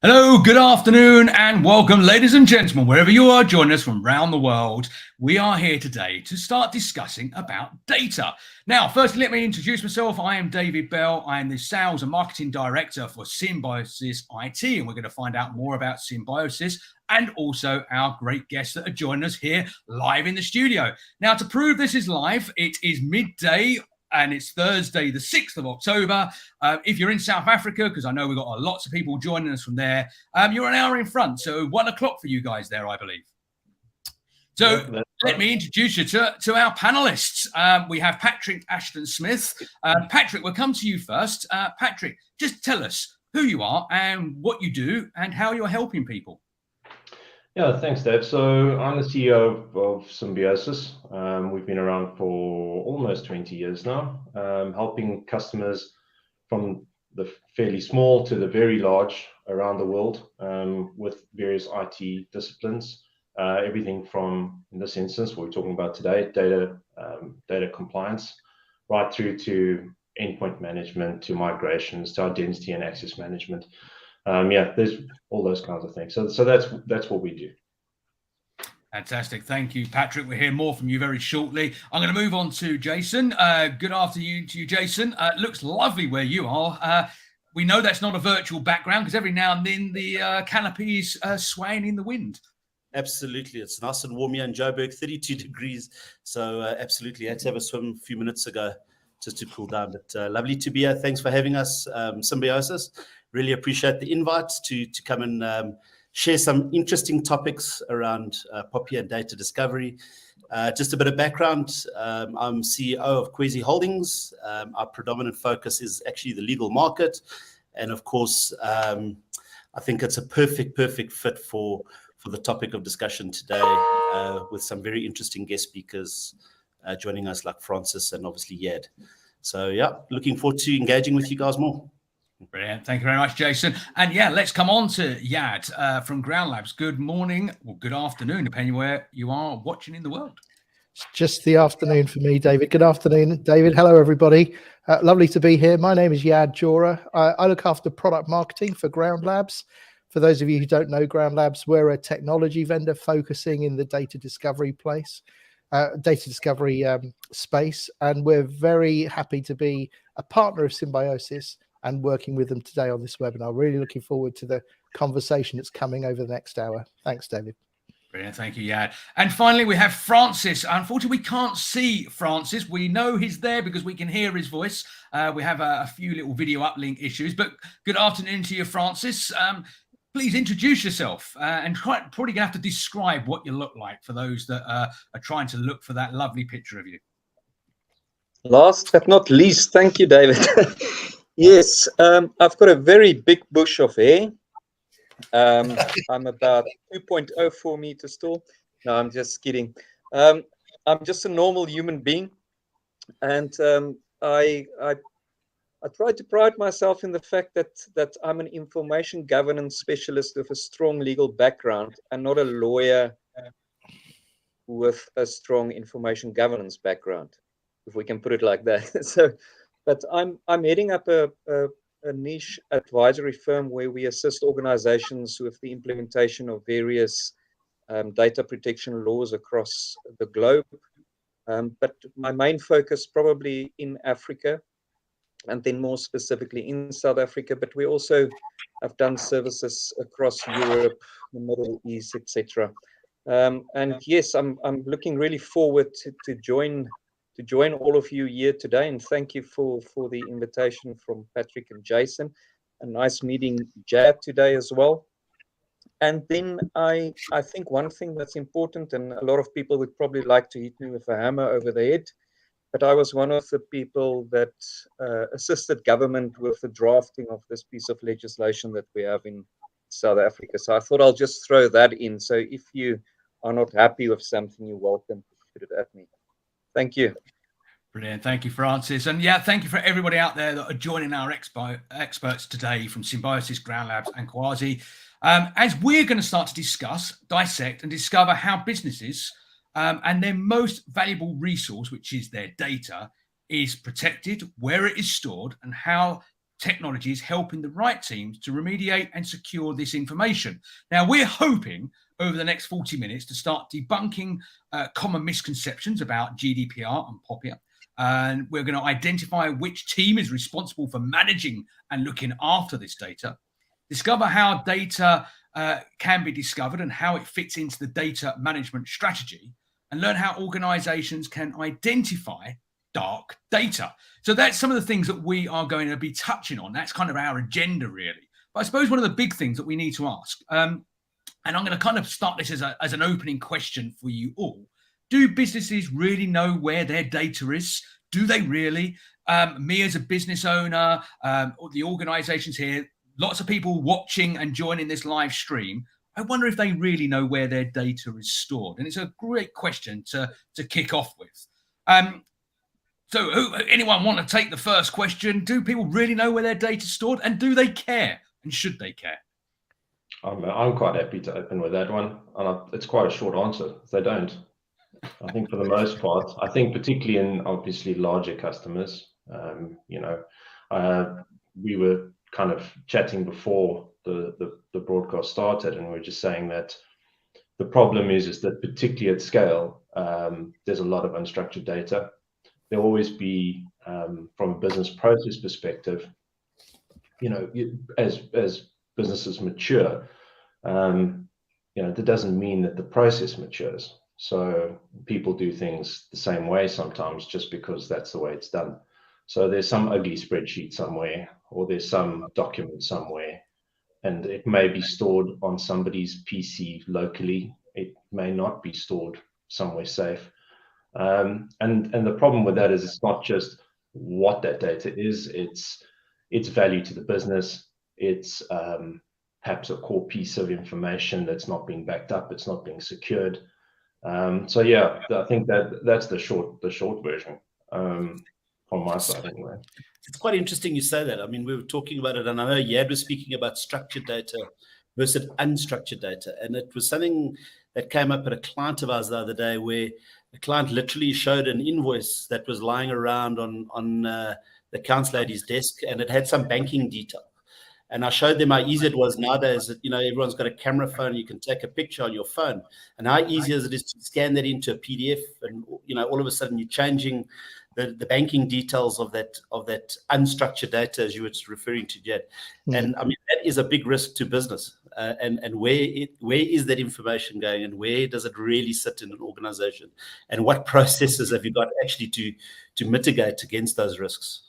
Hello, good afternoon, and welcome, ladies and gentlemen, wherever you are joining us from around the world. We are here today to start discussing about data. Now, firstly, let me introduce myself. I am David Bell. I am the Sales and Marketing Director for Symbiosys IT, and we're going to find out more about Symbiosys and also our great guests that are joining us here live in the studio. Now, to prove this is live, it is midday and it's Thursday, the 6th of October. If you're in South Africa, because I know we've got lots of people joining us from there, you're an hour in front. So 1 o'clock for you guys there, I believe. So let me introduce you to our panelists. We have Patrick Ashton Smith. Patrick, we'll come to you first. Patrick, just tell us who you are and what you do and how you're helping people. Yeah, thanks, Dave. So I'm the CEO of Symbiosys. We've been around for almost 20 years now, helping customers from the fairly small to the very large around the world with various IT disciplines. Everything from, in this instance, what we're talking about today, data compliance, right through to endpoint management, to migrations, to identity and access management. There's all those kinds of things. So that's what we do. Fantastic. Thank you, Patrick. We'll hear more from you very shortly. I'm going to move on to Jason. Good afternoon to you, Jason. Looks lovely where you are. We know that's not a virtual background because every now and then the canopy is swaying in the wind. Absolutely. It's nice and warm here in Joburg, 32 degrees. So absolutely. I had to have a swim a few minutes ago just to cool down. But lovely to be here. Thanks for having us, Symbiosys. Really appreciate the invite to come and share some interesting topics around POPIA and data discovery. Just a bit of background. I'm CEO of Khwezi Holdings. Our predominant focus is actually the legal market. And of course, I think it's a perfect fit for the topic of discussion today with some very interesting guest speakers joining us like Francis and obviously Yad. So yeah, looking forward to engaging with you guys more. Brilliant. Thank you very much, Jason. And yeah, let's come on to Yad from GroundLabs. Good morning or good afternoon, depending where you are watching in the world. It's just the afternoon for me, David. Good afternoon, David. Hello, everybody. Lovely to be here. My name is Yad Jora. I look after product marketing for GroundLabs. For those of you who don't know GroundLabs, we're a technology vendor focusing in the data discovery space. And we're very happy to be a partner of Symbiosys and working with them today on this webinar. Really looking forward to the conversation that's coming over the next hour. Thanks, David. Brilliant. Thank you, Yad. And finally, we have Francis. Unfortunately, we can't see Francis. We know he's there because we can hear his voice. We have a few little video uplink issues, but good afternoon to you, Francis. Please introduce yourself and probably going to have to describe what you look like for those that are trying to look for that lovely picture of you. Last but not least, thank you, David. Yes, I've got a very big bush of hair. I'm about 2.04 meters tall. No, I'm just kidding. I'm just a normal human being, and I try to pride myself in the fact that I'm an information governance specialist with a strong legal background and not a lawyer with a strong information governance background, if we can put it like that. But I'm heading up a niche advisory firm where we assist organizations with the implementation of various data protection laws across the globe. But my main focus probably in Africa, and then more specifically in South Africa. But we also have done services across Europe, the Middle East, etc. And yes, I'm looking really forward to join all of you here today, and thank you for the invitation from Patrick and Jason. A nice meeting Jad today as well. And then I think one thing that's important, and a lot of people would probably like to hit me with a hammer over the head, but I was one of the people that assisted government with the drafting of this piece of legislation that we have in South Africa. So I thought I'll just throw that in. So if you are not happy with something, you're welcome to shoot it at me. Thank you. Brilliant. Thank you, Francis. And yeah, thank you for everybody out there that are joining our experts today from Symbiosys, GroundLabs and Khwezi. As we're going to start to discuss, dissect and discover how businesses and their most valuable resource, which is their data, is protected, where it is stored and how technology is helping the right teams to remediate and secure this information. Now, we're hoping over the next 40 minutes to start debunking common misconceptions about GDPR and POPIA. And we're going to identify which team is responsible for managing and looking after this data, discover how data can be discovered and how it fits into the data management strategy, and learn how organizations can identify dark data. So that's some of the things that we are going to be touching on. That's kind of our agenda, really. But I suppose one of the big things that we need to ask, and I'm going to kind of start this as an opening question for you all. Do businesses really know where their data is? Do they really? Me as a business owner, the organizations here, lots of people watching and joining this live stream, I wonder if they really know where their data is stored. And it's a great question to kick off with. So anyone want to take the first question? Do people really know where their data is stored? And do they care? And should they care? I'm quite happy to open with that one. And it's quite a short answer. They don't. I think for the most part, I think particularly in obviously larger customers, we were kind of chatting before the broadcast started, and we were just saying that the problem is that particularly at scale, there's a lot of unstructured data. There'll always be, from a business process perspective, as businesses mature, that doesn't mean that the process matures. So people do things the same way sometimes just because that's the way it's done. So there's some ugly spreadsheet somewhere, or there's some document somewhere, and it may be stored on somebody's PC locally. It may not be stored somewhere safe. And the problem with that is it's not just what that data is, it's value to the business. It's perhaps a core piece of information that's not being backed up, it's not being secured. So yeah, I think that's the short version from my side anyway. It's quite interesting you say that. I mean, we were talking about it, and I know Yad was speaking about structured data versus unstructured data, and it was something that came up at a client of ours the other day, where the client literally showed an invoice that was lying around on the accounts lady's desk, and it had some banking detail. And I showed them how easy it was nowadays that, everyone's got a camera phone, you can take a picture on your phone, and how easy it is to scan that into a PDF, and, all of a sudden you're changing the banking details of that unstructured data, as you were referring to, Jed. And I mean, that is a big risk to business. And where is that information going, and where does it really sit in an organization? And what processes have you got actually to mitigate against those risks?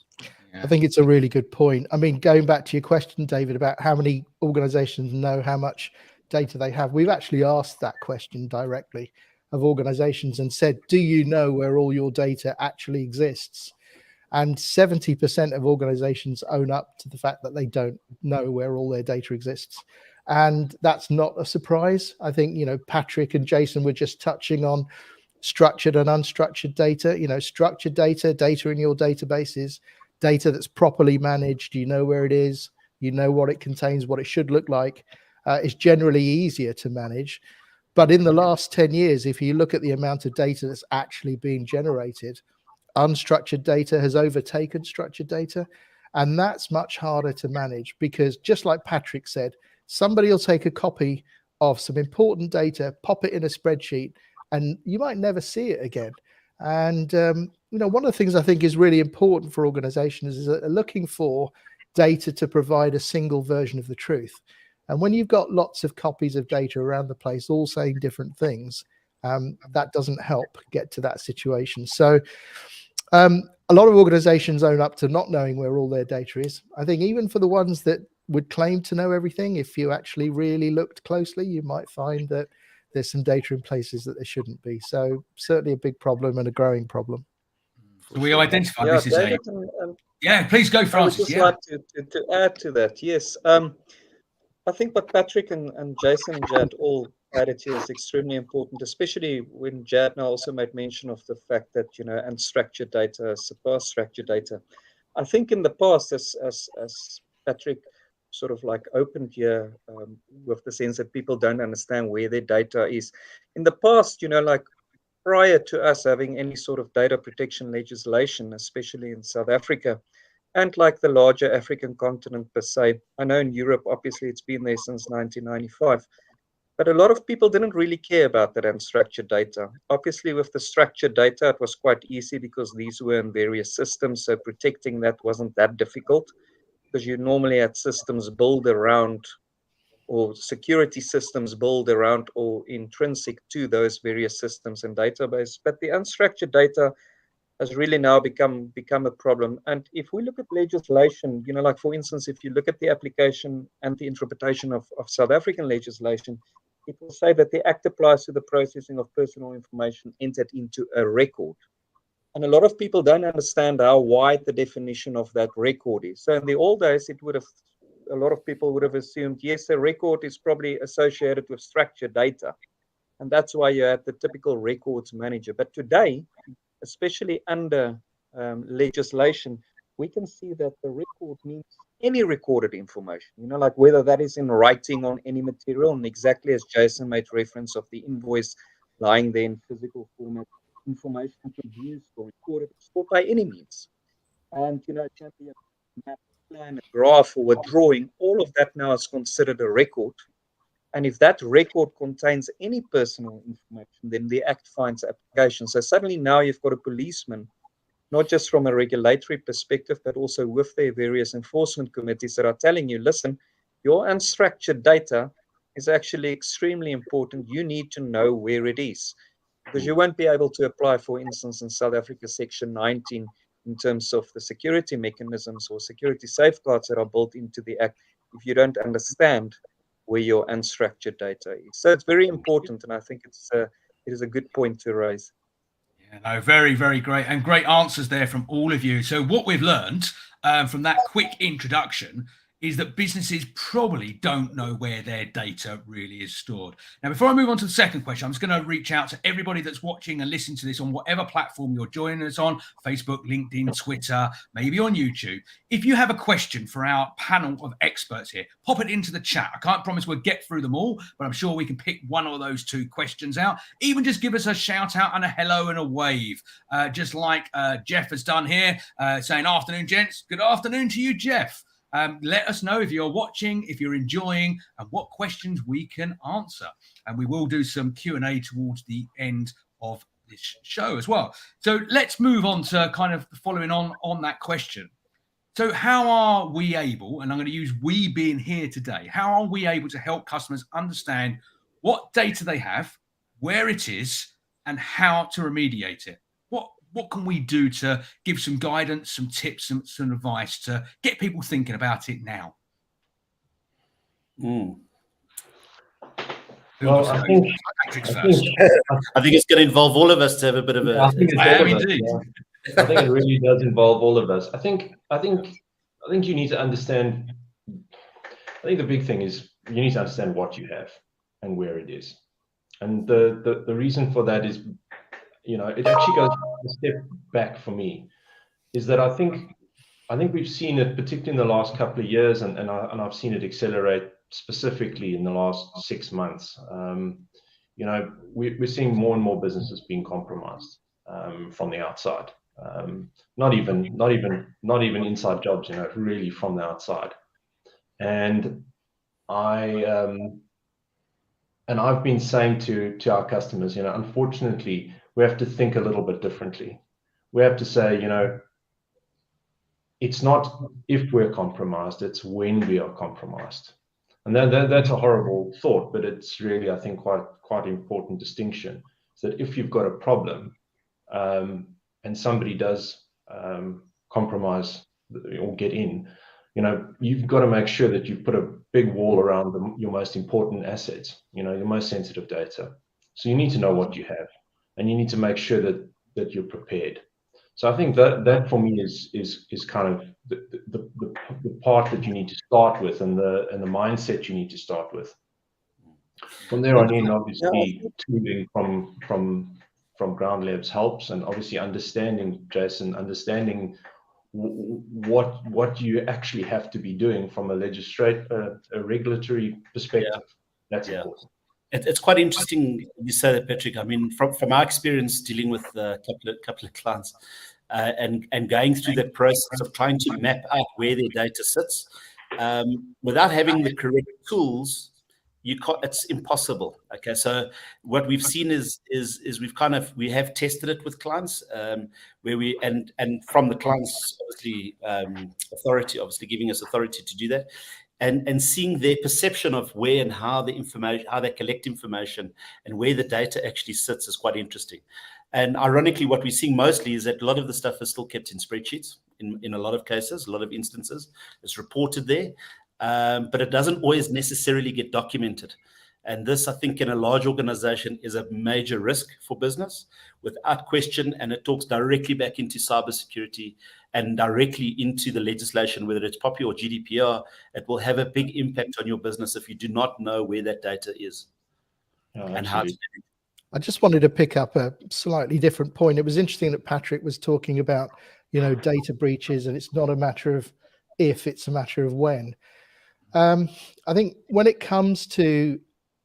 I think it's a really good point. I mean, going back to your question, David, about how many organizations know how much data they have, we've actually asked that question directly of organizations and said, do you know where all your data actually exists? And 70% of organizations own up to the fact that they don't know where all their data exists. And that's not a surprise. I think, Patrick and Jason were just touching on structured and unstructured data. Structured data in your databases, data that's properly managed, you know where it is, you know what it contains, what it should look like, is generally easier to manage. But in the last 10 years, if you look at the amount of data that's actually being generated, unstructured data has overtaken structured data. And that's much harder to manage, because just like Patrick said, somebody will take a copy of some important data, pop it in a spreadsheet, and you might never see it again. And, one of the things I think is really important for organizations is that they're looking for data to provide a single version of the truth. And when you've got lots of copies of data around the place, all saying different things, that doesn't help get to that situation. So a lot of organizations own up to not knowing where all their data is. I think even for the ones that would claim to know everything, if you actually really looked closely, you might find that there's some data in places that there shouldn't be. So certainly a big problem and a growing problem. So we identify this as David, yeah, please go, Francis. I would just like to add to that. Yes. I think what Patrick and Jason and Jad all added here is extremely important, especially when Jad now also made mention of the fact that, unstructured data surpass structured data. I think in the past, as Patrick sort of like opened here with the sense that people don't understand where their data is. In the past, prior to us having any sort of data protection legislation, especially in South Africa, and like the larger African continent per se. I know in Europe, obviously, it's been there since 1995. But a lot of people didn't really care about that unstructured data. Obviously, with the structured data, it was quite easy because these were in various systems. So protecting that wasn't that difficult because you normally had systems built around, or security systems built around or intrinsic to those various systems and databases. But the unstructured data has really now become a problem. And if we look at legislation, like for instance, if you look at the application and the interpretation of South African legislation, it will say that the act applies to the processing of personal information entered into a record. And a lot of people don't understand how wide the definition of that record is. So in the old days, a lot of people would have assumed, yes, a record is probably associated with structured data. And that's why you have the typical records manager. But today, especially under legislation, we can see that the record means any recorded information, like whether that is in writing on any material, and exactly as Jason made reference of the invoice lying there in physical format, information produced or recorded or by any means. And, it can be a map, plan, a graph, or a drawing. All of that now is considered a record. And if that record contains any personal information, then the Act finds application. So suddenly now you've got a policeman, not just from a regulatory perspective, but also with their various enforcement committees that are telling you, listen, your unstructured data is actually extremely important. You need to know where it is, because you won't be able to apply, for instance, in South Africa, Section 19, in terms of the security mechanisms or security safeguards that are built into the Act, if you don't understand where your unstructured data is. So it's very important, and I think it is a good point to raise. Yeah, no, very, very great, and great answers there from all of you. So what we've learned from that quick introduction is that businesses probably don't know where their data really is stored. Now, before I move on to the second question, I'm just going to reach out to everybody that's watching and listening to this on whatever platform you're joining us on, Facebook, LinkedIn, Twitter, maybe on YouTube. If you have a question for our panel of experts here, pop it into the chat. I can't promise we'll get through them all, but I'm sure we can pick one of those two questions out. Even just give us a shout out and a hello and a wave, just like Jeff has done here, saying, afternoon, gents. Good afternoon to you, Jeff. Let us know if you're watching, if you're enjoying, and what questions we can answer. And we will do some Q&A towards the end of this show as well. So let's move on to kind of following on that question. So how are we able, and I'm going to use we being here today, how are we able to help customers understand what data they have, where it is, and how to remediate it? What can we do to give some guidance, some tips, some advice to get people thinking about it now? Well, I think it's going to involve all of us to have a bit of a. I think it really does involve all of us. I think you need to understand. I think the big thing is you need to understand what you have and where it is, and the reason for that is, it actually goes a step back for me, is that I think we've seen it, particularly in the last couple of years, and I've seen it accelerate specifically in the last 6 months. We're seeing more and more businesses being compromised from the outside. Not even inside jobs, really from the outside. And I've been saying to our customers, unfortunately, we have to think a little bit differently. We have to say, it's not if we're compromised, it's when we are compromised. And that's a horrible thought, but it's really, I think, quite important distinction. So that if you've got a problem and somebody does compromise or get in, you've got to make sure that you put a big wall around your most important assets, your most sensitive data. So you need to know what you have, and you need to make sure that you're prepared. So I think that for me is kind of the part that you need to start with, and the mindset you need to start with. From there on in, obviously, tooling from GroundLabs helps, and obviously understanding what you actually have to be doing from a regulatory perspective. That's important. It's quite interesting you say that, Patrick. I mean, from our experience dealing with a couple of clients, and going through that process of trying to map out where their data sits, without having the correct tools, it's impossible. Okay, so what we've seen is we have tested it with clients, where we and from the clients obviously authority obviously giving us authority to do that, and seeing their perception of where and how they collect information and where the data actually sits is quite interesting. And ironically, what we're seeing mostly is that a lot of the stuff is still kept in spreadsheets. In a lot of cases, a lot of instances, it's reported there. But it doesn't always necessarily get documented. And this, I think, in a large organization is a major risk for business, without question. And it talks directly back into cybersecurity and directly into the legislation, whether it's POPIA or GDPR. It will have a big impact on your business if you do not know where that data is and how to do it. I just wanted to pick up a slightly different point. It was interesting that Patrick was talking about, data breaches, and it's not a matter of if, it's a matter of when. I think when it comes to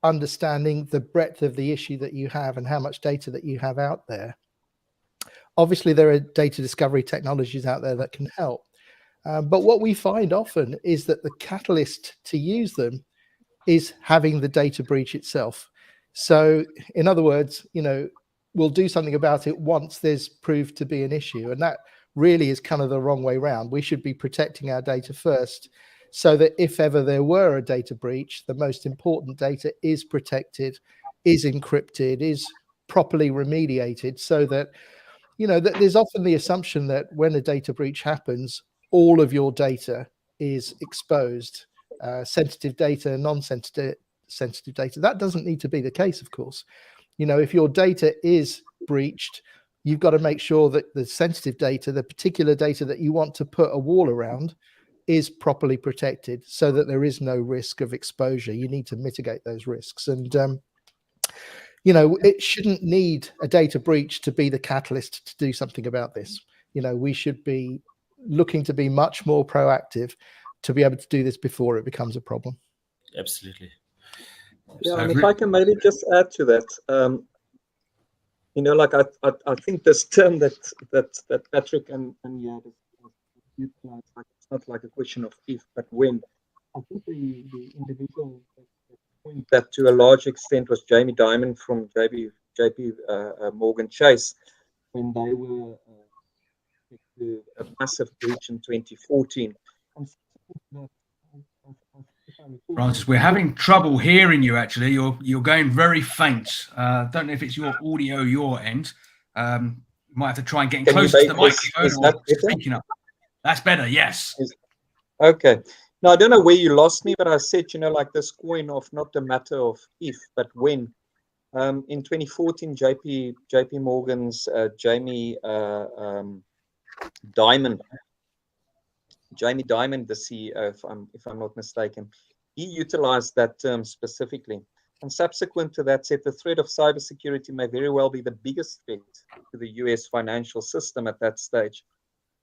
understanding the breadth of the issue that you have and how much data that you have out there, obviously there are data discovery technologies out there that can help. But what we find often is that the catalyst to use them is having the data breach itself. So in other words, we'll do something about it once there's proved to be an issue. And that really is kind of the wrong way around. We should be protecting our data first, so that if ever there were a data breach, the most important data is protected, is encrypted, is properly remediated, so that, that there's often the assumption that when a data breach happens, all of your data is exposed, sensitive data, non-sensitive data. That doesn't need to be the case, of course. If your data is breached, you've got to make sure that the sensitive data, the particular data that you want to put a wall around, is properly protected, so that there is no risk of exposure. You need to mitigate those risks. And, it shouldn't need a data breach to be the catalyst to do something about this. We should be looking to be much more proactive to be able to do this before it becomes a problem. Absolutely. Yeah, and if I can maybe just add to that, I think this term that Patrick and Yad utilized, it's not like a question of if, but when. I think the individual that to a large extent was Jamie Dimon from JP Morgan Chase, when they were a massive breach in 2014. Francis, we're having trouble hearing you. Actually, you're going very faint. Don't know if it's your audio, your end. You might have to try and get closer to the microphone or speaking up. That's better. Yes. Okay. Now, I don't know where you lost me, but I said, like this coin of not a matter of if, but when. In 2014, JP Morgan's Jamie Dimon, the CEO, if I'm not mistaken, he utilized that term specifically. And subsequent to that said, the threat of cybersecurity may very well be the biggest threat to the US financial system at that stage.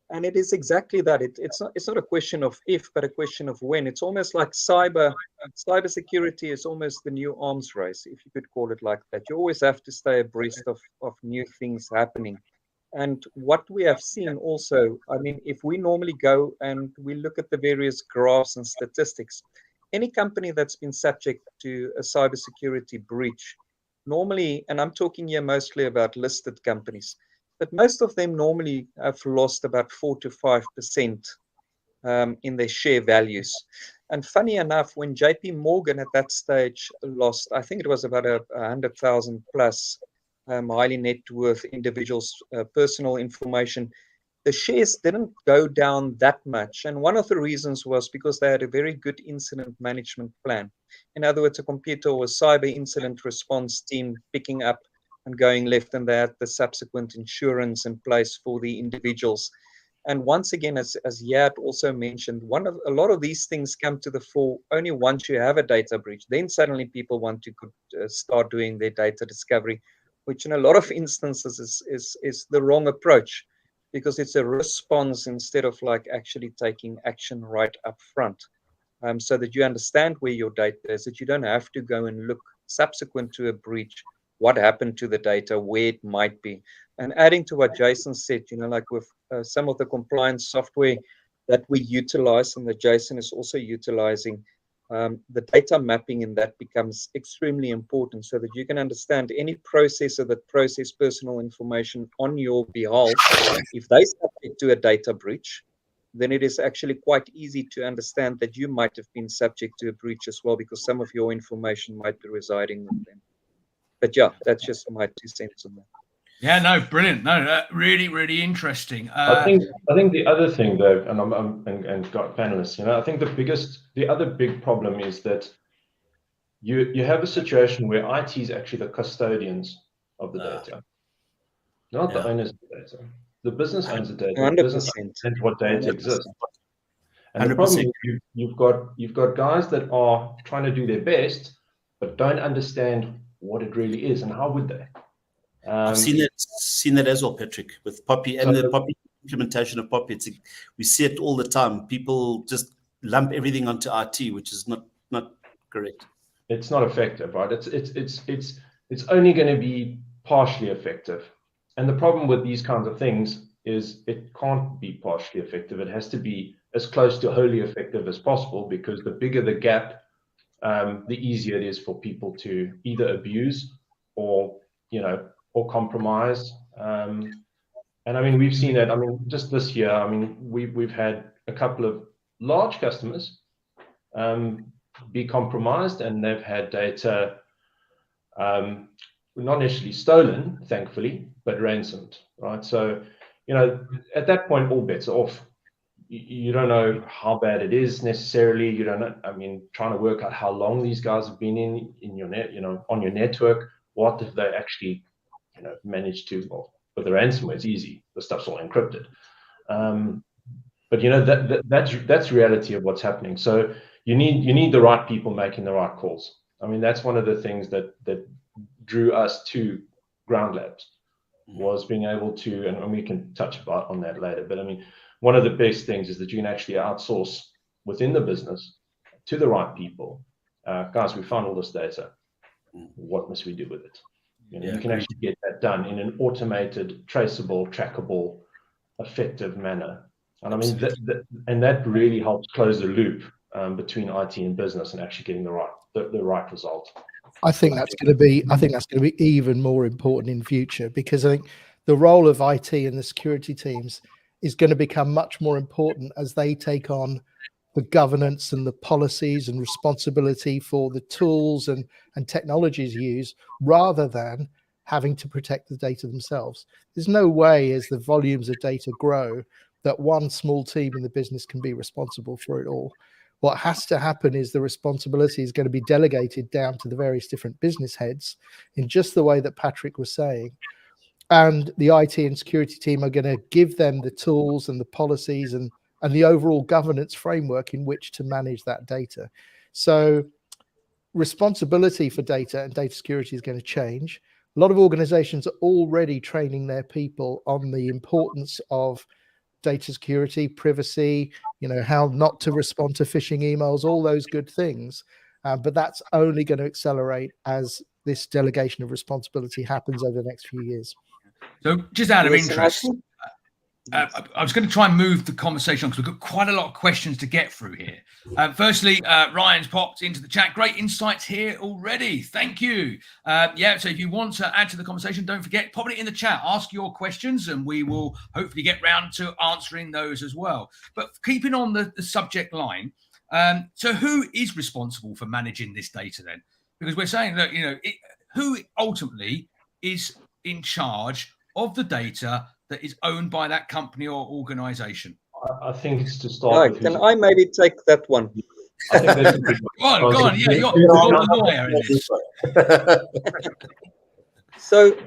And it is exactly that. It's not a question of if, but a question of when. It's almost like cybersecurity is almost the new arms race, if you could call it like that. You always have to stay abreast of new things happening. And what we have seen also, if we normally go and we look at the various graphs and statistics, any company that's been subject to a cybersecurity breach, normally, and I'm talking here mostly about listed companies, but most of them normally have lost about 4 to 5% in their share values. And funny enough, when JP Morgan at that stage lost, I think it was about 100,000 plus highly net worth individuals' personal information, the shares didn't go down that much. And one of the reasons was because they had a very good incident management plan. In other words, compared to a cyber incident response team picking up and going left, and they had the subsequent insurance in place for the individuals. And once again, as Yad also mentioned, a lot of these things come to the fore only once you have a data breach. Then suddenly people want to start doing their data discovery, which in a lot of instances is the wrong approach, because it's a response instead of like actually taking action right up front, so that you understand where your data is, that you don't have to go and look subsequent to a breach what happened to the data, where it might be. And adding to what Jason said, like with some of the compliance software that we utilize and that Jason is also utilizing, the data mapping in that becomes extremely important so that you can understand any processor that process personal information on your behalf. If they subject to a data breach, then it is actually quite easy to understand that you might have been subject to a breach as well, because some of your information might be residing with them. But yeah, that's just my 2 cents on that. Yeah, no, brilliant. No, really, really interesting. I think the other thing, though, and got panelists, I think the other big problem is that you have a situation where IT is actually the custodians of the data, not the owners of the data. The business owns the data. 100%. The business understands what data 100%. exists. And the problem is you've got guys that are trying to do their best, but don't understand what it really is, and how would they? I've seen that as well, Patrick, with POPIA and the POPIA implementation of POPIA. We see it all the time. People just lump everything onto IT, which is not correct. It's not effective, right? It's only going to be partially effective. And the problem with these kinds of things is it can't be partially effective. It has to be as close to wholly effective as possible, because the bigger the gap, the easier it is for people to either abuse or compromise. And I mean, we've seen that. I mean, just this year, I mean, we've had a couple of large customers be compromised, and they've had data not necessarily stolen, thankfully, but ransomed, right? So, at that point, all bets are off. You don't know how bad it is necessarily. You don't know. I mean, trying to work out how long these guys have been in your net, on your network. What if they actually, managed to? Well, with the ransomware, it's easy. The stuff's all encrypted. But that's reality of what's happening. So you need the right people making the right calls. I mean, that's one of the things that drew us to GroundLabs, was being able to, and we can touch on that later. But I mean, one of the best things is that you can actually outsource within the business to the right people. Guys, we found all this data. What must we do with it? You can actually get that done in an automated, traceable, trackable, effective manner. And I mean, that really helps close the loop between IT and business, and actually getting the right result. I think that's going to be even more important in future, because I think the role of IT and the security teams is going to become much more important as they take on the governance and the policies and responsibility for the tools and technologies used, rather than having to protect the data themselves. There's no way, as the volumes of data grow, that one small team in the business can be responsible for it all. What has to happen is the responsibility is going to be delegated down to the various different business heads in just the way that Patrick was saying. And the IT and security team are going to give them the tools and the policies and the overall governance framework in which to manage that data. So responsibility for data and data security is going to change. A lot of organizations are already training their people on the importance of data security, privacy, how not to respond to phishing emails, all those good things. But that's only going to accelerate as this delegation of responsibility happens over the next few years. So just out of interest, I was going to try and move the conversation on, because we've got quite a lot of questions to get through here. Firstly, Ryan's popped into the chat. Great insights here already. Thank you. So if you want to add to the conversation, don't forget, pop it in the chat. Ask your questions, and we will hopefully get round to answering those as well. But keeping on the subject line, so who is responsible for managing this data then? Because we're saying that, who ultimately is in charge of the data that is owned by that company or organization? I think it's to start with. Can I maybe take that one? I think that's a good one. Go on. Yeah, you're the lawyer in this. So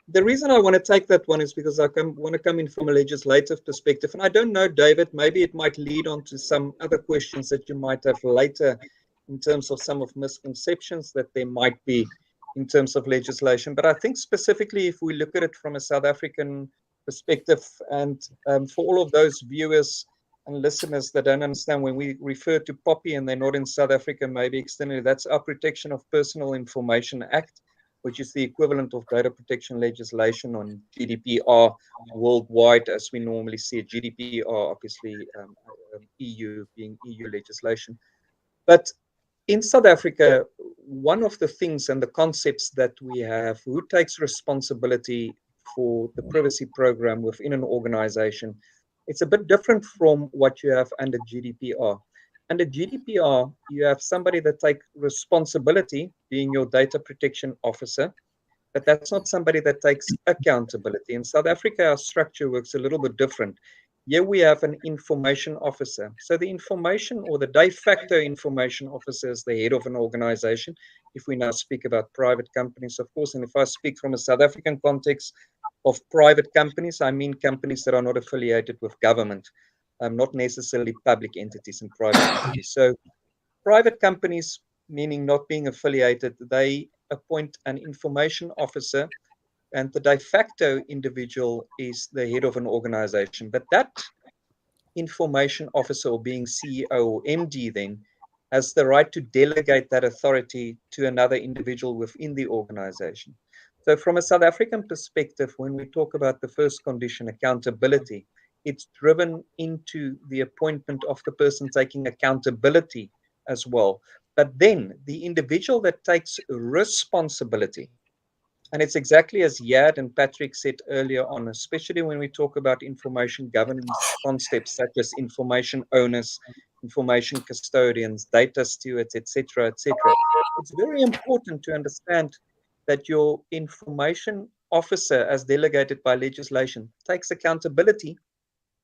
the reason I want to take that one is because I want to come in from a legislative perspective. And I don't know, David, maybe it might lead on to some other questions that you might have later in terms of some of misconceptions that there might be in terms of legislation. But I think specifically, if we look at it from a South African perspective, and for all of those viewers and listeners that don't understand, when we refer to POPIA, and they're not in South Africa, maybe externally, that's our Protection of Personal Information Act. which is the equivalent of data protection legislation on GDPR worldwide, as we normally see it. GDPR, obviously, EU being EU legislation. But in South Africa, one of the things and the concepts that we have, who takes responsibility for the privacy program within an organization, it's a bit different from what you have under GDPR. Under GDPR, you have somebody that takes responsibility, being your data protection officer, but that's not somebody that takes accountability. In South Africa, our structure works a little bit different. Here we have an information officer. So the information, or the de facto information officer, is the head of an organization. If we now speak about private companies, of course, and if I speak from a South African context of private companies, I mean companies that are not affiliated with government, not necessarily public entities and private entities. So private companies, meaning not being affiliated, they appoint an information officer, and the de facto individual is the head of an organization. But that information officer, or being CEO or MD, then has the right to delegate that authority to another individual within the organization. So from a South African perspective, when we talk about the first condition, accountability, it's driven into the appointment of the person taking accountability as well. But then the individual that takes responsibility, and it's exactly as Yad and Patrick said earlier on, especially when we talk about information governance concepts such as information owners, information custodians, data stewards, etc., etc. It's very important to understand that your information officer, as delegated by legislation, takes accountability,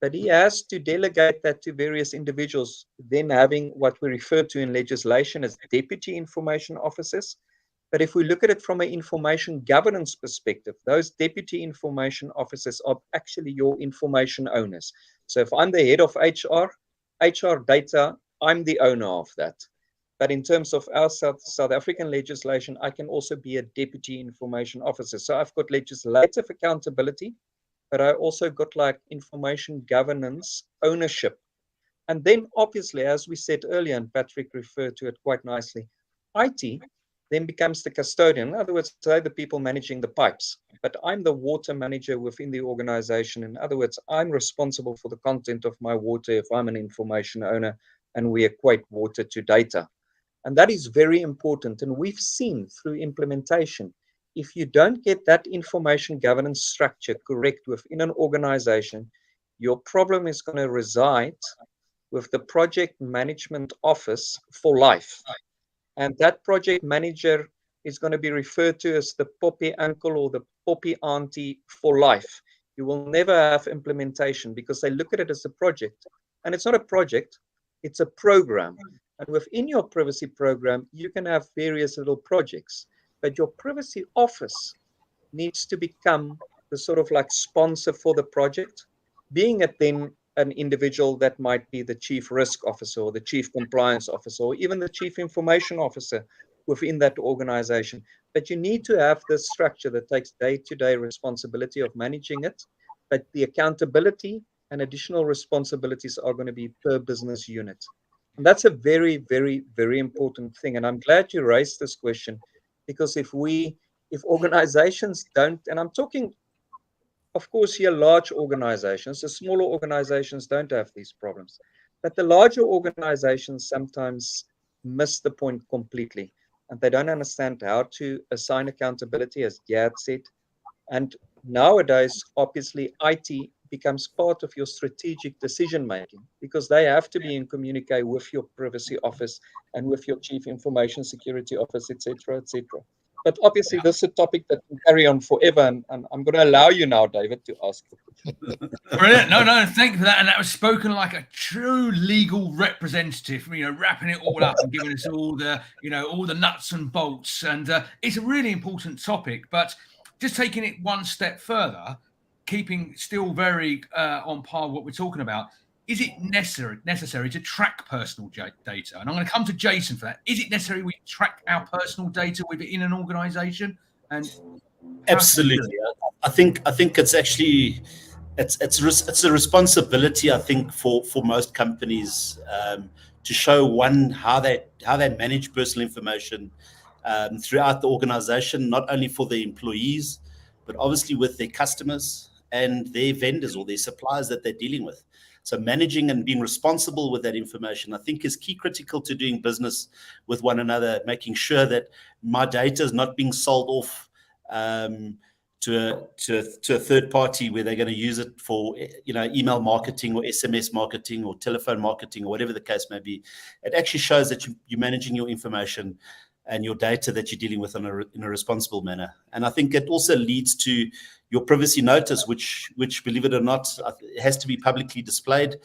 but he has to delegate that to various individuals, then having what we refer to in legislation as deputy information officers. But if we look at it from an information governance perspective, those deputy information officers are actually your information owners. So if I'm the head of HR data, I'm the owner of that. But in terms of our South African legislation, I can also be a deputy information officer. So I've got legislative accountability, but I also got like information governance ownership. And then obviously, as we said earlier, and Patrick referred to it quite nicely, IT then becomes the custodian. In other words, they're the people managing the pipes, but I'm the water manager within the organization. In other words, I'm responsible for the content of my water if I'm an information owner and we equate water to data. And that is very important. And we've seen through implementation, if you don't get that information governance structure correct within an organization, your problem is going to reside with the project management office for life. And that project manager is going to be referred to as the POPIA uncle or the POPIA auntie for life. You will never have implementation because they look at it as a project. And it's not a project, it's a program. And within your privacy program, you can have various little projects. But your privacy office needs to become the sort of like sponsor for the project, being it then an individual that might be the chief risk officer or the chief compliance officer or even the chief information officer within that organization. But you need to have this structure that takes day-to-day responsibility of managing it, but the accountability and additional responsibilities are going to be per business unit. And that's a very, very, very important thing. And I'm glad you raised this question, because if organizations don't, and I'm talking, of course, here large organizations, the smaller organizations don't have these problems, but the larger organizations sometimes miss the point completely, and they don't understand how to assign accountability, as Gerd said. And nowadays, obviously, IT becomes part of your strategic decision making because they have to be in communicate with your privacy office and with your chief information security office, etc., etc. But obviously, this is a topic that can carry on forever, and I'm going to allow you now, David, to ask. Brilliant. No, thank you for that. And that was spoken like a true legal representative, wrapping it all up and giving us all the, all the nuts and bolts. And it's a really important topic, but just taking it one step further, keeping still very on par with what we're talking about, is it necessary to track personal data? And I'm going to come to Jason for that. Is it necessary we track our personal data within an organization? And absolutely, I think it's actually it's a responsibility, I think, for most companies to show how they manage personal information, throughout the organization, not only for the employees, but obviously with their customers and their vendors or their suppliers that they're dealing with. So managing and being responsible with that information, I think, is key critical to doing business with one another, making sure that my data is not being sold off to a third party where they're going to use it for, email marketing or SMS marketing or telephone marketing or whatever the case may be. It actually shows that you're managing your information and your data that you're dealing with in a responsible manner. And I think it also leads to your privacy notice, which, believe it or not, has to be publicly displayed.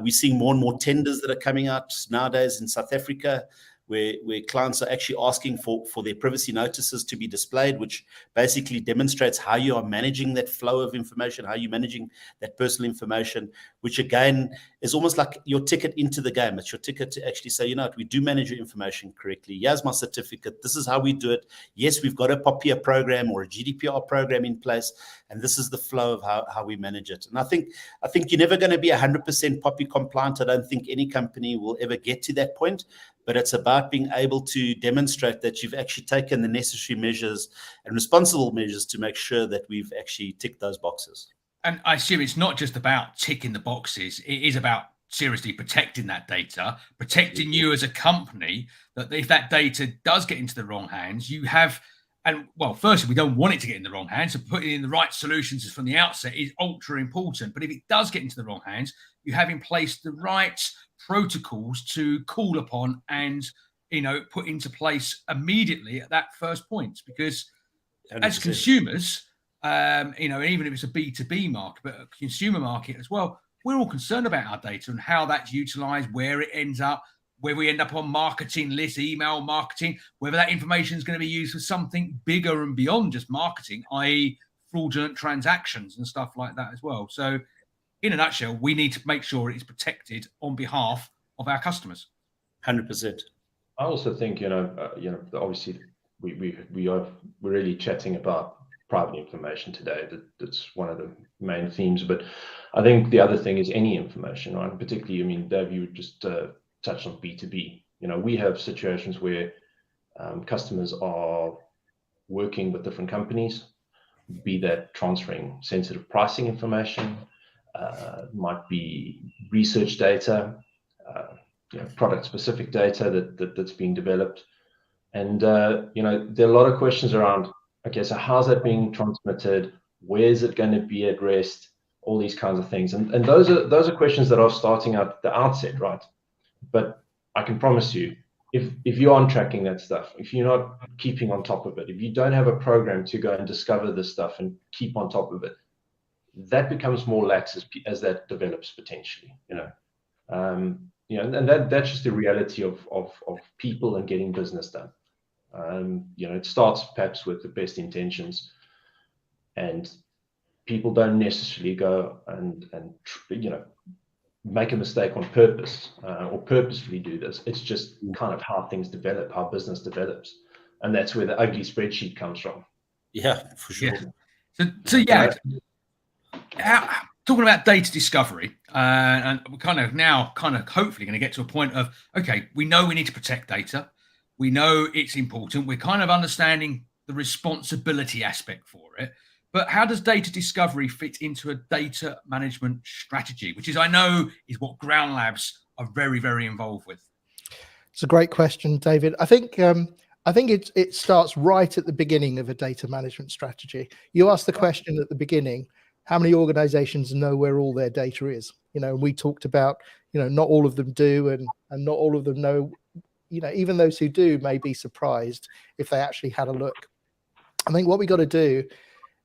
We're seeing more and more tenders that are coming out nowadays in South Africa, where clients are actually asking for their privacy notices to be displayed, which basically demonstrates how you are managing that flow of information, how you're managing that personal information, which again is almost like your ticket into the game. It's your ticket to actually say, we do manage your information correctly. Here's my certificate. This is how we do it. Yes, we've got a POPIA program or a GDPR program in place, and this is the flow of how we manage it. And I think you're never going to be 100% POPIA compliant. I don't think any company will ever get to that point. But it's about being able to demonstrate that you've actually taken the necessary measures and responsible measures to make sure that we've actually ticked those boxes. And I assume it's not just about ticking the boxes. It is about seriously protecting that data, protecting you as a company, that if that data does get into the wrong hands, you have, and well, firstly, we don't want it to get in the wrong hands. So putting in the right solutions from the outset is ultra important. But if it does get into the wrong hands, you have in place the right protocols to call upon and put into place immediately at that first point, because 100%. As consumers, even if it's a B2B market, but a consumer market as well, we're all concerned about our data and how that's utilized, where it ends up, where we end up on marketing lists, email marketing, whether that information is going to be used for something bigger and beyond just marketing, i.e. fraudulent transactions and stuff like that as well. So in a nutshell, we need to make sure it is protected on behalf of our customers. 100%. I also think, obviously we're really chatting about private information today. That's one of the main themes. But I think the other thing is any information, right? Particularly, Dave, you just touched on B2B. We have situations where customers are working with different companies, be that transferring sensitive pricing information, might be research data, product-specific data that's being developed. And, there are a lot of questions around, okay, so how's that being transmitted? Where is it going to be at rest? All these kinds of things. And those are questions that are starting at the outset, right? But I can promise you, if you aren't tracking that stuff, if you're not keeping on top of it, if you don't have a program to go and discover this stuff and keep on top of it, that becomes more lax as that develops potentially, and that's just the reality of people and getting business done. It starts perhaps with the best intentions, and people don't necessarily go and make a mistake on purpose or purposefully do this. It's just kind of how things develop, how business develops, and that's where the ugly spreadsheet comes from. Yeah, for sure. Yeah. So talking about data discovery, and we're kind of hopefully going to get to a point of, okay, we know we need to protect data. We know it's important. We're kind of understanding the responsibility aspect for it. But how does data discovery fit into a data management strategy, which I know is what GroundLabs are very, very involved with? It's a great question, David. I think it starts right at the beginning of a data management strategy. You asked the question at the beginning, how many organizations know where all their data is? We talked about, not all of them do, and not all of them know, even those who do may be surprised if they actually had a look. I think what we got to do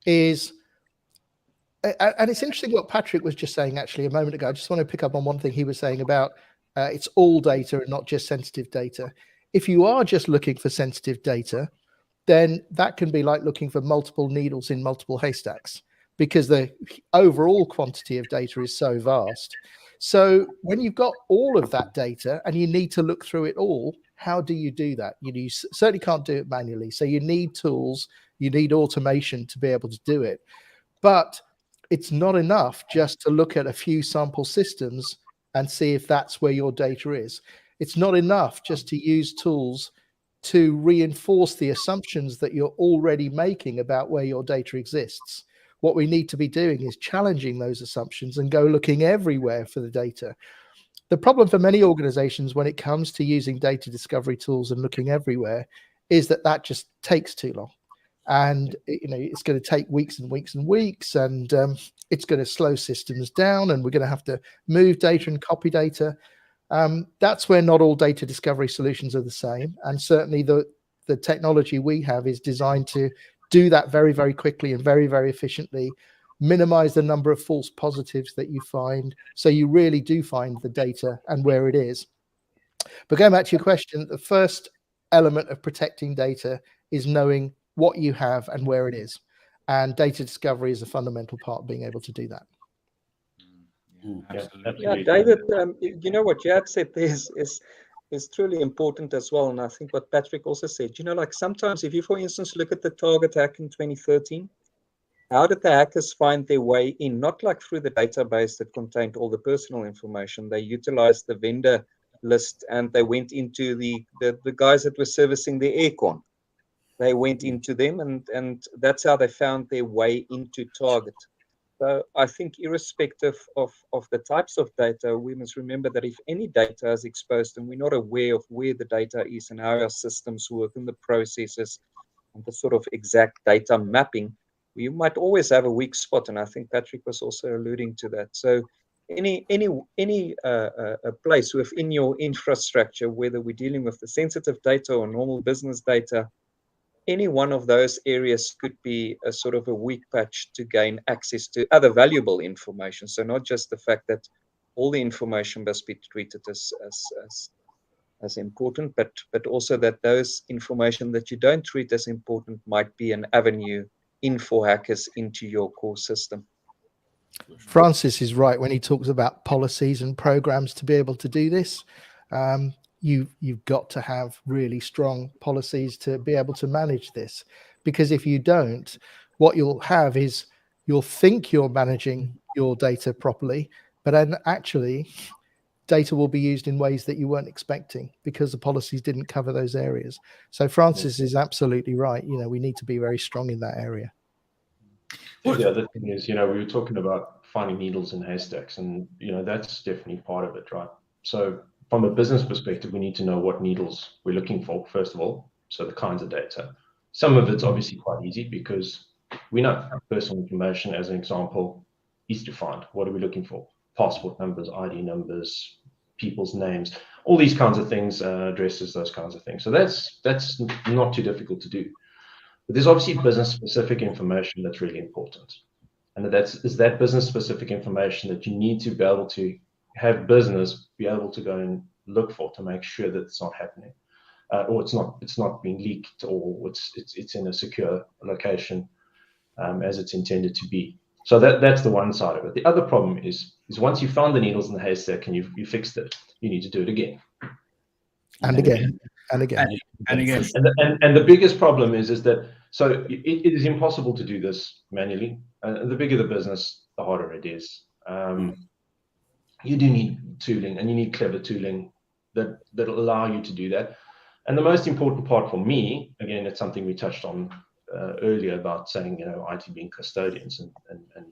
is, and it's interesting what Patrick was just saying actually a moment ago. I just want to pick up on one thing he was saying about it's all data and not just sensitive data. If you are just looking for sensitive data, then that can be like looking for multiple needles in multiple haystacks, because the overall quantity of data is so vast. So when you've got all of that data and you need to look through it all, how do you do that? You certainly can't do it manually. So you need tools, you need automation to be able to do it. But it's not enough just to look at a few sample systems and see if that's where your data is. It's not enough just to use tools to reinforce the assumptions that you're already making about where your data exists. What we need to be doing is challenging those assumptions and go looking everywhere for the data. The problem for many organizations when it comes to using data discovery tools and looking everywhere is that that just takes too long. And it's going to take weeks and weeks and weeks, and it's going to slow systems down, and we're going to have to move data and copy data. That's where not all data discovery solutions are the same. And certainly the technology we have is designed to do that very, very quickly and very, very efficiently, minimize the number of false positives that you find, so you really do find the data and where it is. But going back to your question, the first element of protecting data is knowing what you have and where it is. And data discovery is a fundamental part of being able to do that. Absolutely. Yeah, David, you know what you had said there is truly important as well. And I think what Patrick also said, like sometimes if you, for instance, look at the Target hack in 2013, how did the hackers find their way in? Not like through the database that contained all the personal information. They utilized the vendor list, and they went into the guys that were servicing the aircon. They went into them, and that's how they found their way into Target. So I think irrespective of the types of data, we must remember that if any data is exposed and we're not aware of where the data is and how our systems work and the processes and the sort of exact data mapping, you might always have a weak spot. And I think Patrick was also alluding to that. So any place within your infrastructure, whether we're dealing with the sensitive data or normal business data, any one of those areas could be a sort of a weak patch to gain access to other valuable information. So not just the fact that all the information must be treated as important, but also that those information that you don't treat as important might be an avenue in for hackers into your core system. Francis is right when he talks about policies and programs to be able to do this. You've got to have really strong policies to be able to manage this, because if you don't, what you'll have is you'll think you're managing your data properly, but then actually data will be used in ways that you weren't expecting because the policies didn't cover those areas. So Francis is absolutely right. We need to be very strong in that area. The other thing is, we were talking about finding needles in haystacks, and that's definitely part of it, right? So from a business perspective, we need to know what needles we're looking for, first of all, so the kinds of data. Some of it's obviously quite easy because we know personal information, as an example, easy to find. What are we looking for? Passport numbers, ID numbers, people's names, all these kinds of things, addresses, those kinds of things. So that's not too difficult to do. But there's obviously business-specific information that's really important. And is that business-specific information that you need to be able to have business be able to go and look for to make sure that it's not happening, or it's not being leaked, or it's in a secure location as it's intended to be. So that's the one side of it. The other problem is once you found the needles in the haystack and you fixed it, you need to do it again. And again. And again. And again. And the biggest problem is that it is impossible to do this manually. The bigger the business, the harder it is. You do need tooling, and you need clever tooling that'll allow you to do that. And the most important part for me, again, it's something we touched on earlier about saying, IT being custodians and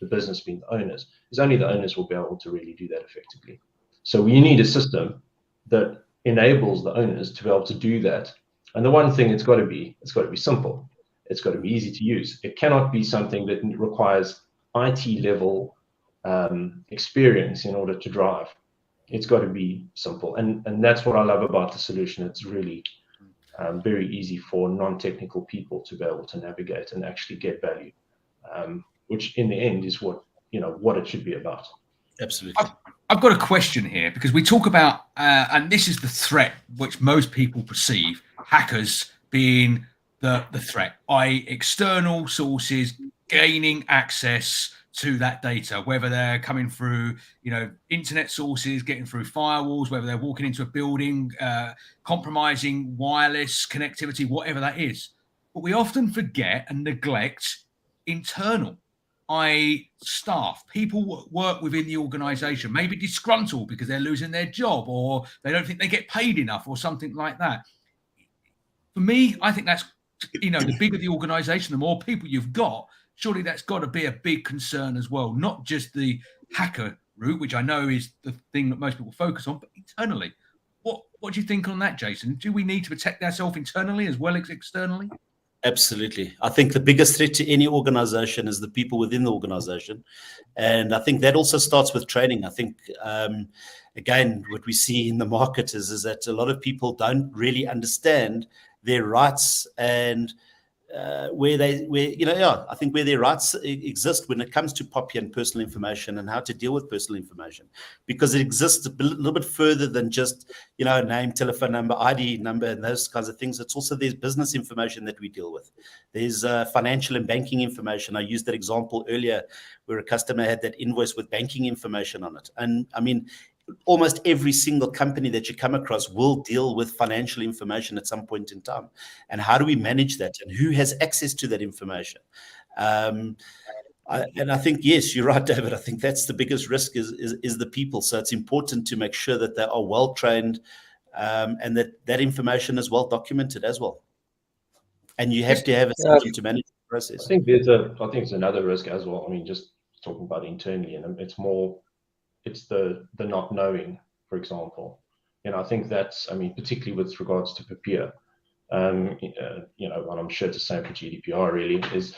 the business being the owners, is only the owners will be able to really do that effectively. So you need a system that enables the owners to be able to do that. And the one thing it's got to be simple. It's got to be easy to use. It cannot be something that requires IT level experience in order to drive. It's got to be simple, and that's what I love about the solution. It's really very easy for non-technical people to be able to navigate and actually get value, which in the end is what it should be about. Absolutely. I've got a question here, because we talk about and this is the threat which most people perceive, hackers being the threat, i.e. external sources gaining access to that data, whether they're coming through, internet sources, getting through firewalls, whether they're walking into a building, compromising wireless connectivity, whatever that is. But we often forget and neglect internal, i.e. staff, people who work within the organization, maybe disgruntled because they're losing their job, or they don't think they get paid enough, or something like that. for me, I think that's, the bigger the organization, the more people you've got, surely that's got to be a big concern as well, not just the hacker route, which I know is the thing that most people focus on, but internally. What do you think on that, Jason? Do we need to protect ourselves internally as well as externally? Absolutely. I think the biggest threat to any organization is the people within the organization. And I think that also starts with training. I think, again, what we see in the market is that a lot of people don't really understand their rights and where their rights exist when it comes to POPIA and personal information and how to deal with personal information, because it exists a little bit further than just, name, telephone number, ID number, and those kinds of things. It's also, there's business information that we deal with. There's financial and banking information. I used that example earlier where a customer had that invoice with banking information on it. And I mean, almost every single company that you come across will deal with financial information at some point in time. And how do we manage that? And who has access to that information? And I think, yes, you're right, David. I think that's the biggest risk is the people. So it's important to make sure that they are well trained and that information is well documented as well. And you have to have a system to manage the process. I think it's another risk as well. I mean, just talking about internally, and it's the not knowing, for example. I think that's, particularly with regards to POPIA, what I'm sure it's the same for GDPR really, is,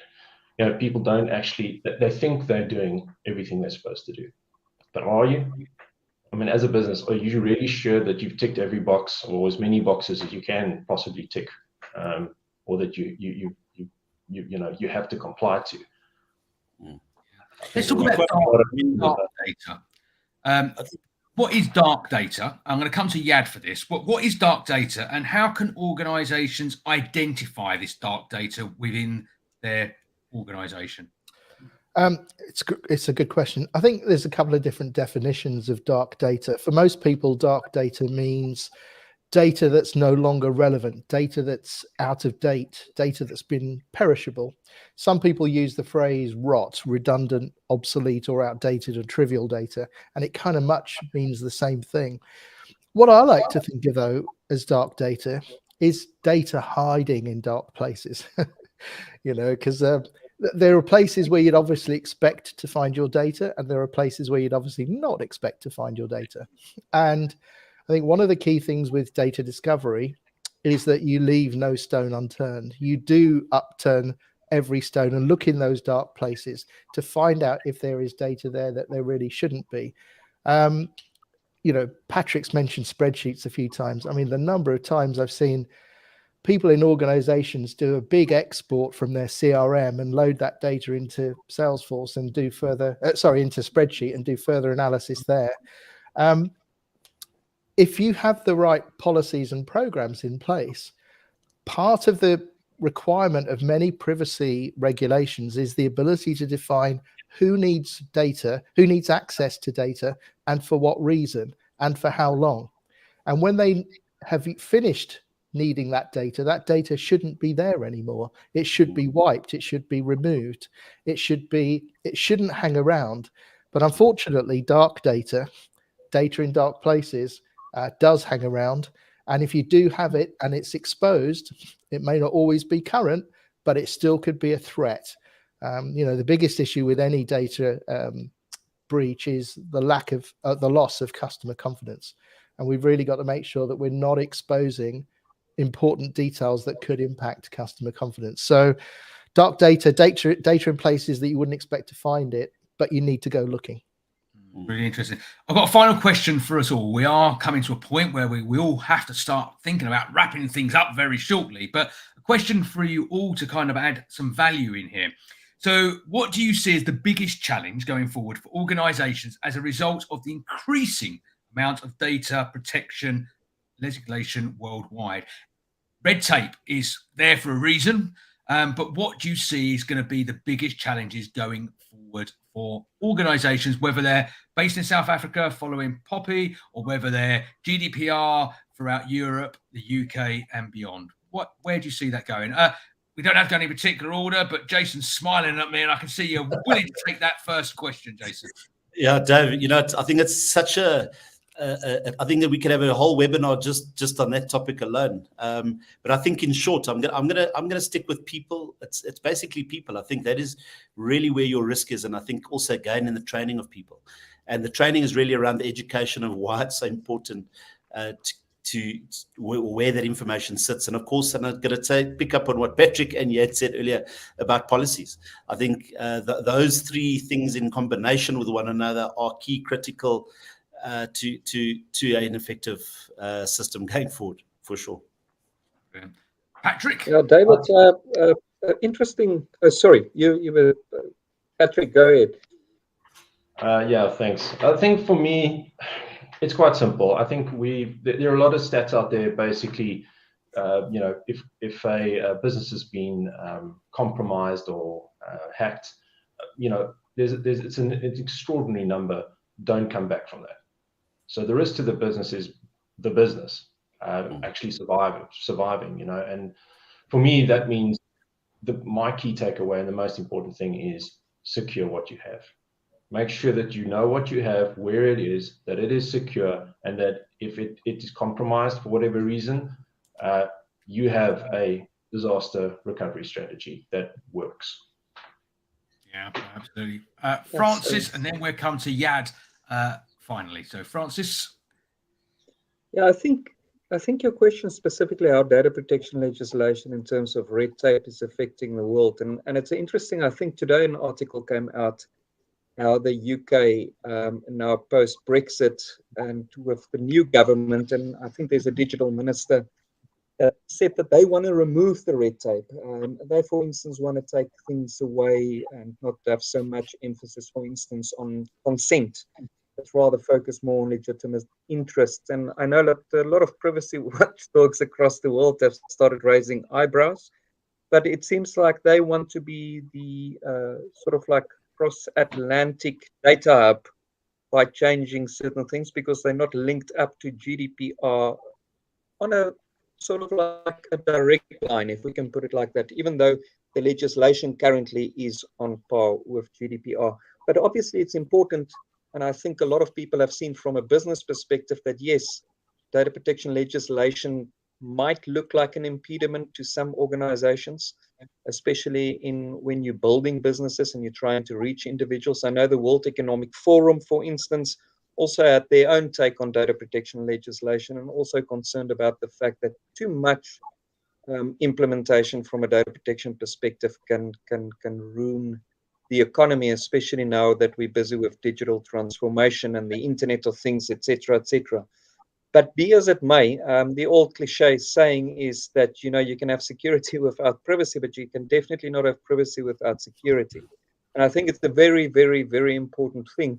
people don't actually, they think they're doing everything they're supposed to do. But are you? As a business, are you really sure that you've ticked every box or as many boxes as you can possibly tick, or that you have to comply to? Let's talk about dark data. What is dark data? I'm going to come to Yad for this. What is dark data, and how can organizations identify this dark data within their organization? It's a good question. I think there's a couple of different definitions of dark data. For most people, dark data means data that's no longer relevant, data that's out of date, data that's been perishable. Some people use the phrase rot, redundant, obsolete, or outdated or trivial data, and it kind of much means the same thing. What I like to think of, though, as dark data is data hiding in dark places, because there are places where you'd obviously expect to find your data, and there are places where you'd obviously not expect to find your data. And I think one of the key things with data discovery is that you leave no stone unturned. You do upturn every stone and look in those dark places to find out if there is data there that there really shouldn't be. Patrick's mentioned spreadsheets a few times. The number of times I've seen people in organizations do a big export from their CRM and load that data into Salesforce and do further, into spreadsheet and do further analysis there. If you have the right policies and programs in place, part of the requirement of many privacy regulations is the ability to define who needs data, who needs access to data, and for what reason, and for how long. And when they have finished needing that data shouldn't be there anymore. It should be wiped. It should be removed. It shouldn't hang around. But unfortunately, dark data in dark places, does hang around. And if you do have it and it's exposed, it may not always be current, but it still could be a threat. The biggest issue with any data breach is the lack of the loss of customer confidence. And we've really got to make sure that we're not exposing important details that could impact customer confidence. So dark data in places that you wouldn't expect to find it, but you need to go looking. Really interesting. I've got a final question for us all. We are coming to a point where we all have to start thinking about wrapping things up very shortly, but a question for you all to kind of add some value in here. So what do you see as the biggest challenge going forward for organizations as a result of the increasing amount of data protection legislation worldwide? Red tape is there for a reason, but what do you see is going to be the biggest challenges going forward for organizations, whether they're based in South Africa following POPIA or whether they're GDPR throughout Europe, the UK and beyond? Where do you see that going? We don't have to go in any particular order, but Jason's smiling at me and I can see you're willing to take that first question, Jason. Yeah, Dave, I think it's such a I think that we could have a whole webinar just on that topic alone. But I think, in short, I'm gonna stick with people. It's basically people. I think that is really where your risk is, and I think also again in the training of people, and the training is really around the education of why it's so important to where that information sits. And of course, and I'm going to pick up on what Patrick and Yad said earlier about policies. I think those three things in combination with one another are key critical to an effective system going forward, for sure. Patrick? Yeah, David, interesting. Sorry, you were, Patrick, go ahead. Yeah, thanks. I think for me, it's quite simple. I think there are a lot of stats out there. Basically, if a business has been compromised or hacked, it's an extraordinary number don't come back from that. So the risk to the business is the business actually surviving. And for me, that means my key takeaway and the most important thing is secure what you have. Make sure that you know what you have, where it is, that it is secure, and that if it is compromised for whatever reason, you have a disaster recovery strategy that works. Yeah, absolutely. Francis, and then we'll come to Yad finally. So, Francis. Yeah, I think your question specifically how data protection legislation in terms of red tape is affecting the world, and it's interesting. I think today an article came out how the UK now post Brexit and with the new government, and I think there's a digital minister said that they want to remove the red tape. They, for instance, want to take things away and not have so much emphasis, for instance, on consent, but rather focus more on legitimate interests. And I know that a lot of privacy watchdogs across the world have started raising eyebrows, but it seems like they want to be the sort of like cross-Atlantic data hub by changing certain things because they're not linked up to GDPR on a sort of like a direct line, if we can put it like that, even though the legislation currently is on par with GDPR. But obviously it's important, and I think a lot of people have seen from a business perspective that yes, data protection legislation might look like an impediment to some organizations, especially when you're building businesses and you're trying to reach individuals. I know the World Economic Forum, for instance, also had their own take on data protection legislation and also concerned about the fact that too much implementation from a data protection perspective can ruin the economy, especially now that we're busy with digital transformation and the Internet of Things, etc., etc. But be as it may, the old cliche saying is that, you can have security without privacy, but you can definitely not have privacy without security. And I think it's a very, very, very important thing.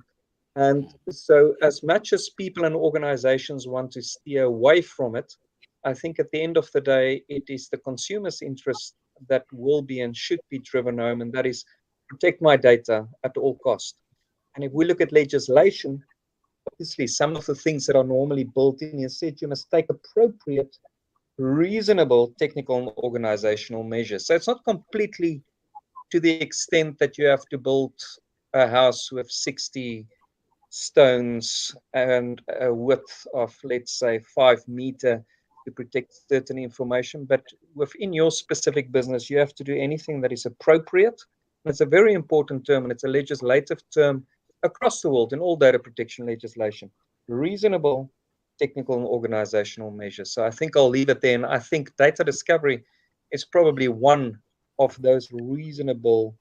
And so as much as people and organizations want to steer away from it, I think at the end of the day, it is the consumer's interest that will be and should be driven home, and that is protect my data at all costs. And if we look at legislation, obviously some of the things that are normally built in is said you must take appropriate, reasonable technical and organizational measures. So it's not completely to the extent that you have to build a house with 60 stones and a width of, let's say, 5 meters to protect certain information. But within your specific business, you have to do anything that is appropriate. And it's a very important term, and it's a legislative term across the world in all data protection legislation. Reasonable technical and organizational measures. So I think I'll leave it there. And I think data discovery is probably one of those reasonable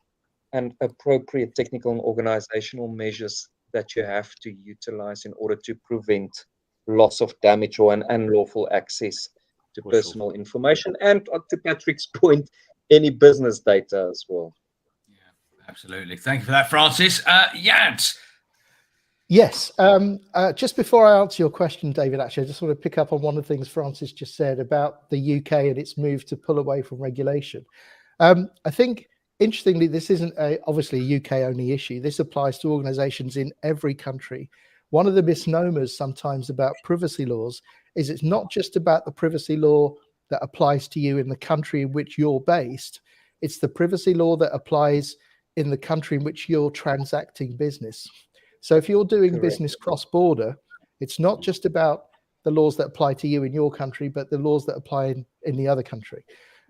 and appropriate technical and organizational measures that you have to utilize in order to prevent loss of damage or an unlawful access to personal information. And to Patrick's point, any business data as well. Yeah, absolutely. Thank you for that, Francis. Yad. Yes. Just before I answer your question, David, actually, I just want to pick up on one of the things Francis just said about the UK and its move to pull away from regulation. I think, interestingly, this isn't obviously a UK-only issue. This applies to organizations in every country. One of the misnomers sometimes about privacy laws is it's not just about the privacy law that applies to you in the country in which you're based. It's the privacy law that applies in the country in which you're transacting business. So if you're doing business cross-border, It's not just about the laws that apply to you in your country, but the laws that apply in the other country.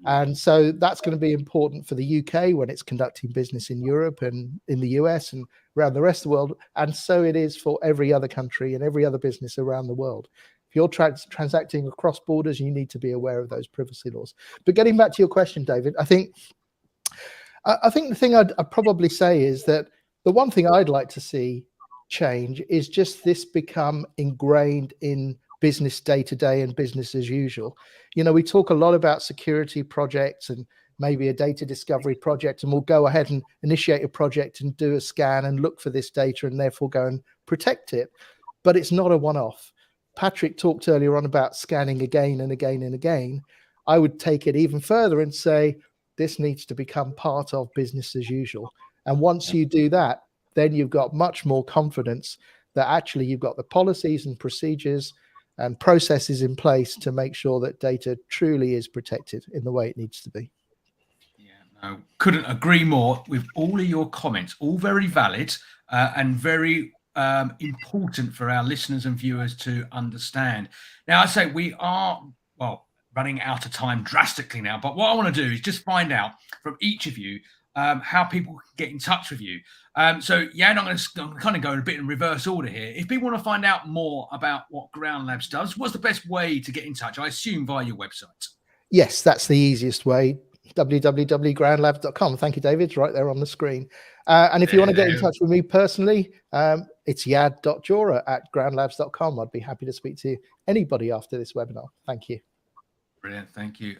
And so that's going to be important for the UK when it's conducting business in Europe and in the US and around the rest of the world. And so it is for every other country and every other business around the world. If you're transacting across borders, you need to be aware of those privacy laws. But getting back to your question, David, I think the thing I'd probably say is that the one thing I'd like to see change is just this become ingrained in business day-to-day and business as usual. You know, we talk a lot about security projects and maybe a data discovery project, and we'll go ahead and initiate a project and do a scan and look for this data and therefore go and protect it. But it's not a one-off. Patrick talked earlier on about scanning again and again and again. I would take it even further and say this needs to become part of business as usual. And once you do that, then you've got much more confidence that actually you've got the policies and procedures and processes in place to make sure that data truly is protected in the way it needs to be. Yeah, no, couldn't agree more with all of your comments, all very valid and very important for our listeners and viewers to understand. Now, I say we are, well, running out of time drastically now, but what I want to do is just find out from each of you how people can get in touch with you. So, Jan, I'm going to kind of go a bit in reverse order here. If people want to find out more about what GroundLabs does, what's the best way to get in touch? I assume via your website. Yes, that's the easiest way. www.groundlabs.com. Thank you, David. It's right there on the screen. And if you want to get in touch with me personally, it's yad.jora@groundlabs.com. I'd be happy to speak to anybody after this webinar. Thank you. Brilliant. Thank you.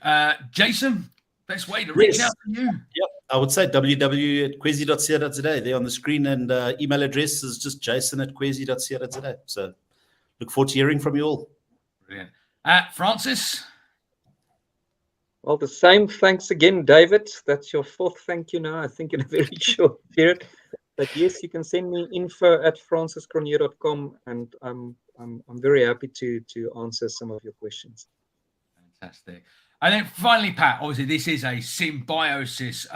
Jason, best way to reach out to you? Yep. I would say www.khwezi.co.za. There on the screen, and email address is just jason@khwezi.co.za. So look forward to hearing from you all. Brilliant. Francis? Well, the same. Thanks again, David. That's your fourth thank you now, I think, in a very short period. But yes, you can send me info@franciscronier.com, and I'm very happy to answer some of your questions. Fantastic. And then finally, Pat, obviously this is a Symbiosys.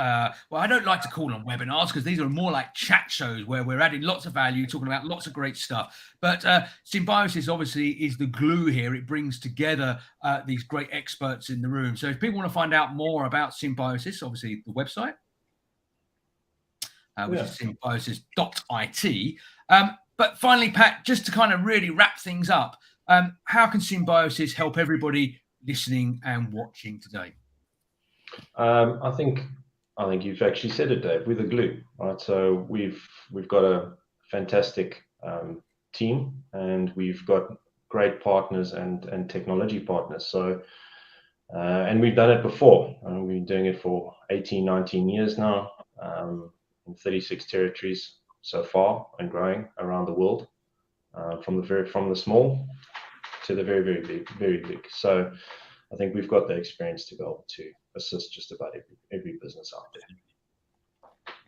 Well, I don't like to call them webinars because these are more like chat shows where we're adding lots of value, talking about lots of great stuff. But Symbiosys obviously is the glue here. It brings together these great experts in the room. So if people want to find out more about Symbiosys, obviously the website, which is symbiosys.it. But finally, Pat, just to kind of really wrap things up, how can Symbiosys help everybody listening and watching today? I think you've actually said it, Dave. We're the glue, right? So we've got a fantastic team, and we've got great partners and technology partners. So and we've done it before. We've been doing it for 18, 19 years now, in 36 territories so far, and growing around the world, from the small to the very, very big, very big. So I think we've got the experience to be able to assist just about every business out there.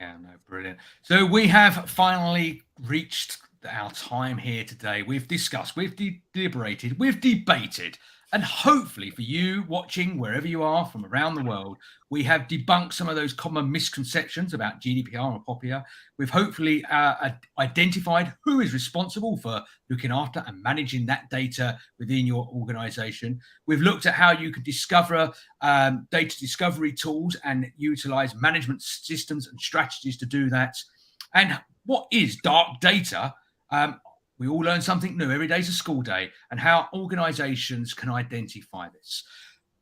Yeah, no, brilliant. So we have finally reached our time here today. We've discussed, we've deliberated, we've debated, and hopefully for you watching wherever you are from around the world, we have debunked some of those common misconceptions about GDPR and POPIA. We've hopefully identified who is responsible for looking after and managing that data within your organization. We've looked at how you can discover data discovery tools and utilize management systems and strategies to do that. And what is dark data? We all learn something new. Every day's a school day, and how organizations can identify this.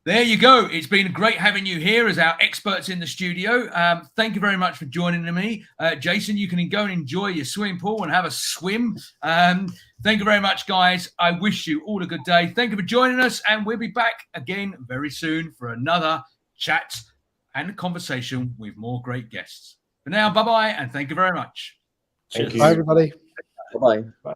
There you go. It's been great having you here as our experts in the studio. Thank you very much for joining me. Jason, you can go and enjoy your swimming pool and have a swim. Thank you very much, guys. I wish you all a good day. Thank you for joining us, and we'll be back again very soon for another chat and conversation with more great guests. For now, bye-bye, and thank you very much. Thank you. Bye, everybody. Bye-bye. Bye.